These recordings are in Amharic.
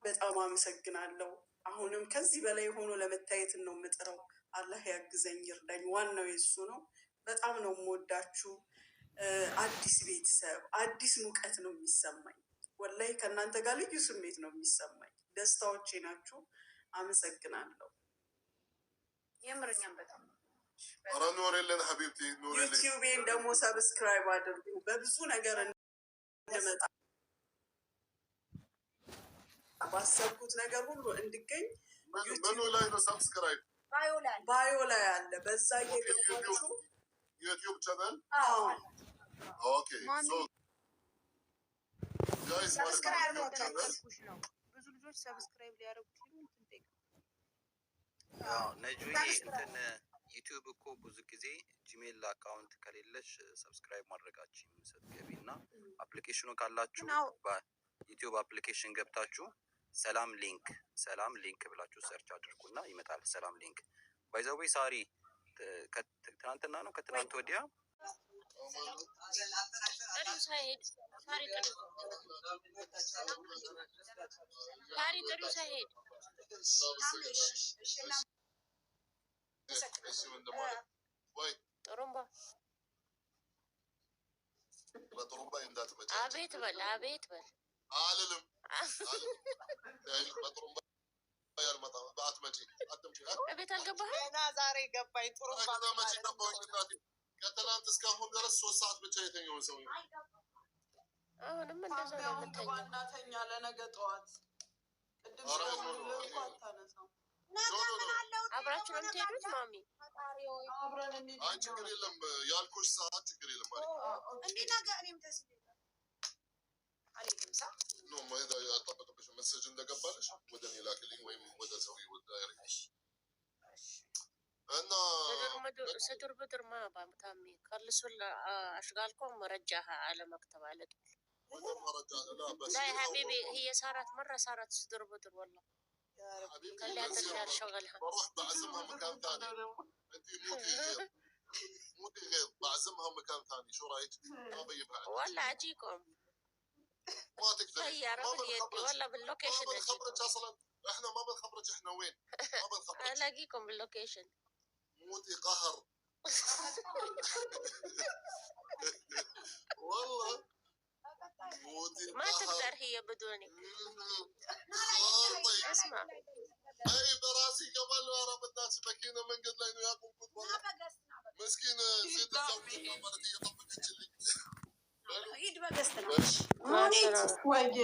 በጣም አመሰግናለሁ። አሁንም ከዚህ በላይ ሆኖ ለመታየት ነው የምጥረው። አላህ ያግዘኝ ይርዳኝ። ዋናው የሱ ነው። በጣም ነው የምወዳችሁ። አዲስ ቤተሰብ አዲስ ሙቀት ነው የሚሰማኝ። ወላይ ከእናንተ ጋር ልዩ ስሜት ነው የሚሰማኝ። ደስታዎቼ ናችሁ። አመሰግናለሁ። የምርኛም በጣም ኖሬልን ሀቢብቲ ኖሬልን። ዩቲዩቤን ደግሞ ሰብስክራይብ አድርጉ። በብዙ ነገር እንድመጣ ባሰብኩት ነገር ሁሉ እንድገኝ ምኑ ላይ ነው ሰብስክራይብ? ባዮ ላይ አለ። በዛ እየገባችሁ ዩቲዩብ ቻናል ኦኬ ሶ ጋይስ ሰብስክራይብ ነው። ብዙ ልጆች ሰብስክራይብ ሊያደርጉ ነጁዬ እንትን ዩቲዩብ እኮ ብዙ ጊዜ ጂሜል አካውንት ከሌለሽ ሰብስክራይብ ማድረጋችን ስትገቢ እና አፕሊኬሽኑ ካላችሁ በዩቲዩብ አፕሊኬሽን ገብታችሁ ሰላም ሊንክ ብላችሁ ሰርች አድርጉና ይመጣል። ሰላም ሊንክ ባይዘዌ ሳሪ ትናንትና ነው ከትናንት ወዲያ አቤት በል አልልም በጥሩምባ ያልመጣ በአትመጪ ቤት አልገባህም? ገና ዛሬ ገባኝ። ጥሩምባ መቼ ገባሁኝ እናቴ? ከትናንት እስካሁን ድረስ 3 ሰዓት ብቻ የተኛውን ሰው አሁንም እንደዛ ነው የምተኛው። እናተኛ ለነገ ጠዋት ቅድም አታነሳም። አብራችሁ ነው የምትሄዱት? ማሚ አይ ችግር የለም ያልኩሽ ሰዓት ችግር የለም እንዲህ ነገ እኔም ደስ አልልም ሳ ኖ ማይዳ ያጣበቀብሽ መሰጅ እንደገባልሽ ወደ እኔ ላክልኝ ወይም ወደ ሰው ይወጣ ያለሽ እና ስድር ብድር ማ ባምታሚ ከልሱል አሽጋልኩም ረጃሃ على مكتب على طول لا يا حبيبي هي صارت مرة صارت صدر بدر والله خليها ترجع لشغلها. بروح بعزمها مكان ثاني. انت موتي غير بعزمها مكان ثاني شو رايك؟ ما بيبها والله اجيكم ما تقدر طيارة باليد والله باللوكيشن ما بنخبرك اصلا احنا ما بنخبرك احنا وين ما بنخبرك الاقيكم باللوكيشن موتي قهر والله ما تقدر هي بدونك. اسمع اي براسي قبل ورا بدات ماكينه من قد لانه ياكل كنت مسكين زيد الزوج المرضيه طبقت لي ሂድ በገስት ነው ወይዬ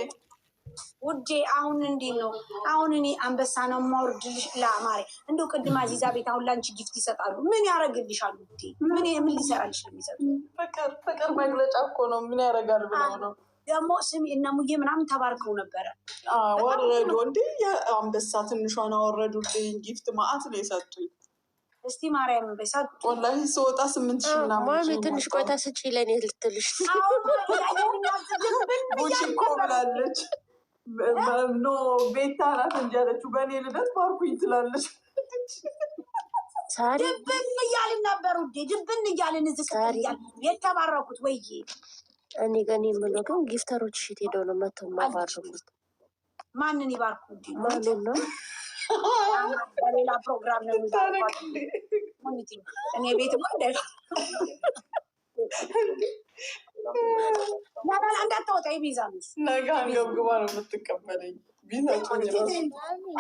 ውዴ። አሁን እንዲህ ነው። አሁን እኔ አንበሳ ነው የማወርድልሽ ለማሪ እንደው ቅድም አዚዛ ቤት አሁን ላንቺ ጊፍት ይሰጣሉ። ምን ያደርግልሻል ውዴ? ምን ሊሰራልሽ ነው የሚሰጡ? ፍቅር መግለጫ እኮ ነው። ምን ያደርጋል ብለው ነው ደግሞ ስሚ እነ ሙዬ ምናምን ተባርከው ነበረ። ወረዱ እንዴ አንበሳ ትንሿን አወረዱልኝ። ጊፍት ማአት ነው የሰጡኝ። እስቲ ማርያም በሳት ወላሂ ስወጣ 8000 ምናምን ማሚ ትንሽ ቆይታ ስጪ ለኔ ልትልሽ ቡቺ እኮ ብላለች። ኖ ቤታ ናት እንጂ አለችው በእኔ ልደት ባርኩኝ ትላለች። ሳሪ ድብን እያልን ነበር ውዴ፣ ድብን እያልን ዝቅል እያልን የተባረኩት ወይዬ። እኔ ገኔ የምለው ግን ጊፍተሮች ሽት ሄደው ነው መተው ማባረኩት። ማንን ይባርኩ እንዴ? ማንን ነው? በሌላ ፕሮግራም ነው የሚባርኩት። እኔ ቤት ማለት ናላ እንዳትወጣ ቢዛንስ ነገ አንገብግባ ነው የምትቀበለኝ።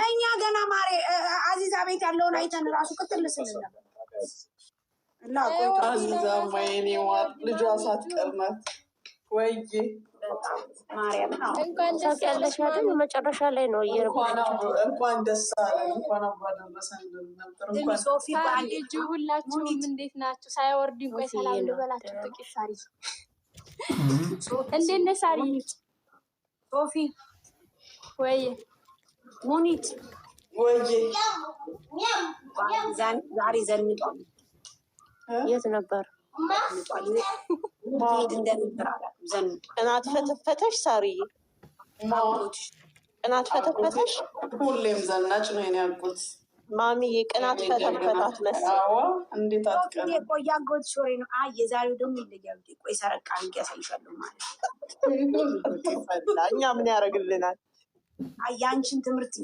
እኛ ገና ማሬ አዚዛ ቤት ያለውን አይተን ራሱ ቅጥል ስንል ነበር። አዚዛማ የኔ ዋር ልጇ ሳትቀር ናት ወይዬ። ማርያም እንኳን ደስ ያለሽ አይደል? መጨረሻ ላይ ነው እንኳን ደስ አለን። እንኳን አባደረሰን ነበር። እንኳን ሶፊ ባል ልጅ ሁላችሁም እንዴት ናችሁ? ሳይወርድ እንኳን ሰላም ልበላችሁ። ጥቂት ሳሪ እንዴት ነሽ ሳሪ? ሶፊ ወይ ሙኒት ወይዬ ዛሬ ዘንጧል። የት ነበር? ቅናት ፈተፈተሽ ሳሪዬ፣ ቅናት ፈተፈተሽ። ሁሌም ዘናጭ ነው የኔ ያልኩት ማሚዬ። ቅናት ፈተፈታት መሰለኝ። እንዴት አትቀር ቆይ አጎት ሾሬ ነው። አይ የዛሬው ደግሞ ይለያል። ቆይ ሰረቃ አንቂ ያሳይሻለሁ ማለት እኛ ምን ያደርግልናል? ያንቺን ትምህርት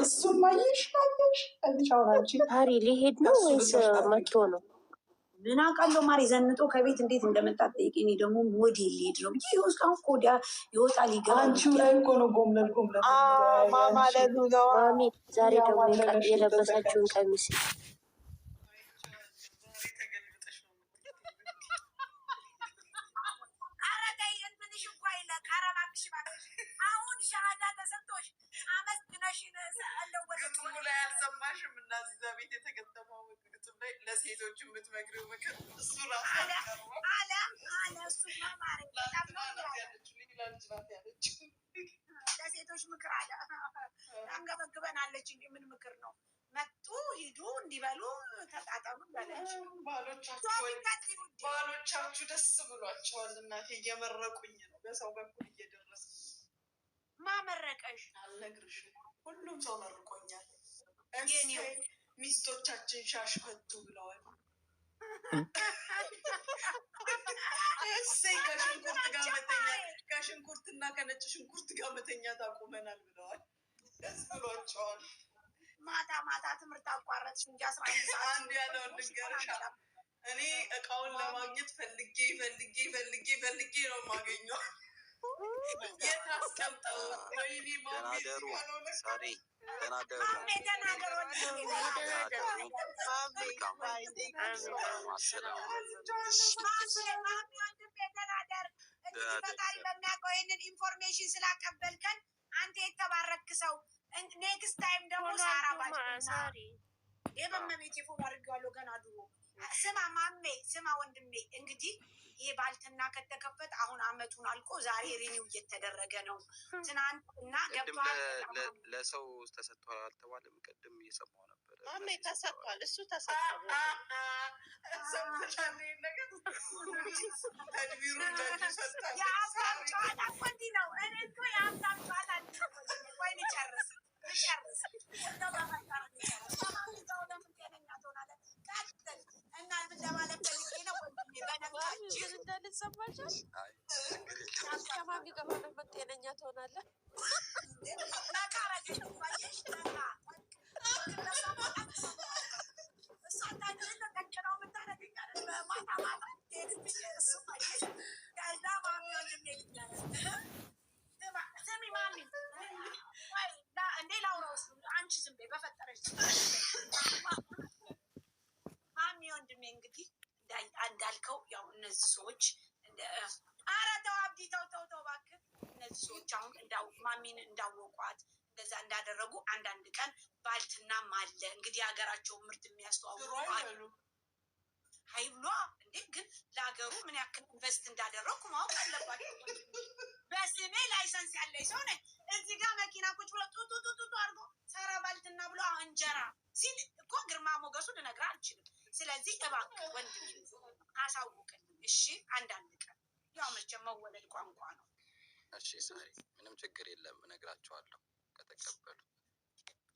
እሱም ማየሽ አንቺ ፓሪ ሊሄድ ነው ወይስ መጥቶ ነው? ምን አውቃለሁ ማሪ ዘንጦ ከቤት እንዴት እንደመጣ ጠይቄ። እኔ ደግሞ ሞዴል ሊሄድ ነው ብዬ እስካሁን ኮዲያ ይወጣል ይገባል። አንቺው ላይ እኮ ነው ጎምለል ማማለሉ ነው። ማሚ ዛሬ ደግሞ የለበሳችውን ቀሚስ አሁን ሻሃዳ ተሰጥቶሽ አመስግነሽ ግጥሙ ላይ አልሰማሽም? እና እዛ ቤት የተገጠመው ግጥም ላይ ለሴቶች የምትመክሪው ምክር እሱ ራሱ አለ እሱ ለሴቶች ምክር አለ። አንገበግበናለች እንጂ ምን ምክር ነው? መጡ ሂዱ እንዲበሉ ተጣጠሙ በለች። ባሎቻችሁ ደስ ብሏቸዋል። እናቴ እየመረቁኝ ነው በሰው በኩል እየደረሰ። ማመረቀሽ አልነግርሽም። ሁሉም ሰው መርቆኛል። ሚስቶቻችን ሻሽ ፈቱ ብለዋል። እሰይ ከሽንኩርትና ከነጭ ሽንኩርት ጋር መተኛት አቁመናል ብለዋል። ደስ ብሏቸዋል። ማታ ትምህርት አቋረጥሽ እንጂ 11 ሰዓት አንድ ያለውን ልንገርሽ። እኔ እቃውን ለማግኘት ፈልጌ ነው የማገኘው። የት አስቀምጠው? ወይኔ ደናደሩ ሳሪ ደናደሩ በሚያውቀው ይህንን ኢንፎርሜሽን ስላቀበልከን አንተ የተባረክ ሰው። ኔክስት ታይም ደግሞ ሳራ በመቤት ፎሎ አድርጌዋለሁ ገና ድሮ። ስማ ወንድሜ፣ እንግዲህ ይሄ ባልትና ከተከፈተ አሁን አመቱን አልቆ ዛሬ ሪኒው እየተደረገ ነው። ትናንትና ገብቷል። ለሰው ተሰጥቷል አልተባለም? ቅድም እየሰማሁ ነበር። ተሰጥቷል፣ እሱ ተሰጥቷል። የሀብታም ጨዋታ እኮ እንዲህ ነው። እኔ እኮ የሀብታም ጨዋታ ቆይ ልጨርስ እና ለማለት ፈልጌ ነው ወንድሜ። በነገራችን እንዳልሰማሻል ከማሚ ጋር ሆነህ ጤነኛ ትሆናለህ። እንግዲህ እንዳልከው ያው እነዚህ ሰዎች ኧረ ተው አብዲ ተው እባክህ። እነዚህ ሰዎች አሁን ማሚን እንዳወቋት እንደዛ እንዳደረጉ አንዳንድ ቀን ባልትናም አለ እንግዲህ ሀገራቸውን ምርት የሚያስተዋውቁ ሀይብሏ እንዴ! ግን ለሀገሩ ምን ያክል ኢንቨስት እንዳደረግኩ ማወቅ አለባቸው። በስሜ ላይሰንስ ያለኝ ሰው ነኝ። እዚህ ጋር መኪና ቁጭ ብሎ ጡጡጡጡ አድርጎ ሰራ ባልትና ብሎ እንጀራ ሲል እኮ ግርማ ሞገሱ ልነግርህ አልችልም። ስለዚህ እባክህ ወንድም አሳውቅልኝ እሺ። አንዳንድ ቀን ያው መቼም መወለድ ቋንቋ ነው። እሺ ሳሪ፣ ምንም ችግር የለም፣ እነግራቸዋለሁ ከተቀበሉ።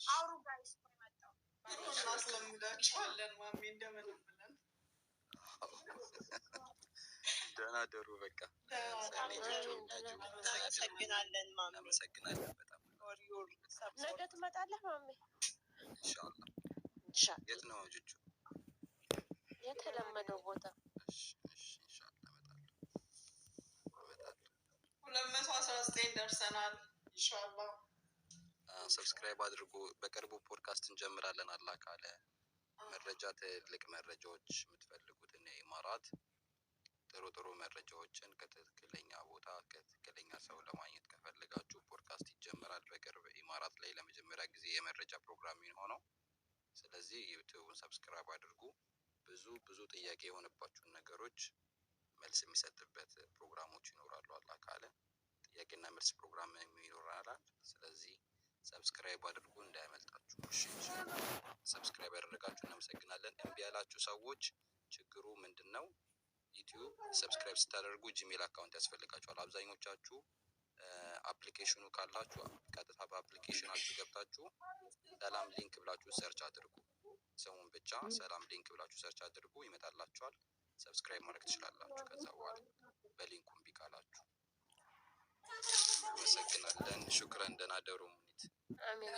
አውሩ ጋይስ መጣው እናስለምዳቸዋለን። ማሚ እንደምንም ብለን ደህና ደሩ። በቃ እናመሰግናለን ማሚ። እናመሰግናለን በጣም። ነገ ትመጣለህ ማሚ? ኢንሻአላህ። የት ነው ጁጁ? የተለመደው ቦታ። ኢንሻአላህ እመጣለሁ። 219 ደርሰናል። ኢንሻአላህ ሰብስክራይብ አድርጉ። በቅርቡ ፖድካስት እንጀምራለን። አላህ ካለ መረጃ፣ ትልቅ መረጃዎች የምትፈልጉትን የኢማራት ጥሩ መረጃዎችን ከትክክለኛ ቦታ ከትክክለኛ ሰው ለማግኘት ከፈለጋችሁ ፖድካስት ይጀምራል በቅርብ ኢማራት ላይ ለመጀመሪያ ጊዜ የመረጃ ፕሮግራም የሚሆነው። ስለዚህ ዩቲዩብን ሰብስክራይብ አድርጉ። ብዙ ጥያቄ የሆነባችሁን ነገሮች መልስ የሚሰጥበት ፕሮግራሞች ይኖራሉ። አላህ ካለ ጥያቄና መልስ ፕሮግራም ይኖራል። ስለዚህ ሰብስክራይብ አድርጉ እንዳያመልጣችሁ። እሺ፣ ሰብስክራይብ ያደረጋችሁ እናመሰግናለን። እምቢ ያላችሁ ሰዎች ችግሩ ምንድነው? ዩቲዩብ ሰብስክራይብ ስታደርጉ ጂሜል አካውንት ያስፈልጋችኋል። አብዛኞቻችሁ አፕሊኬሽኑ ካላችሁ ቀጥታ በአፕሊኬሽናችሁ ገብታችሁ ሰላም ሊንክ ብላችሁ ሰርች አድርጉ። ስሙን ብቻ ሰላም ሊንክ ብላችሁ ሰርች አድርጉ፣ ይመጣላችኋል። ሰብስክራይብ ማድረግ ትችላላችሁ። ከዛ በኋላ በሊንኩ እምቢ ካላችሁ እናመሰግናለን። ሹክረን። ደህና ደሩ ሙኒት። አሜን።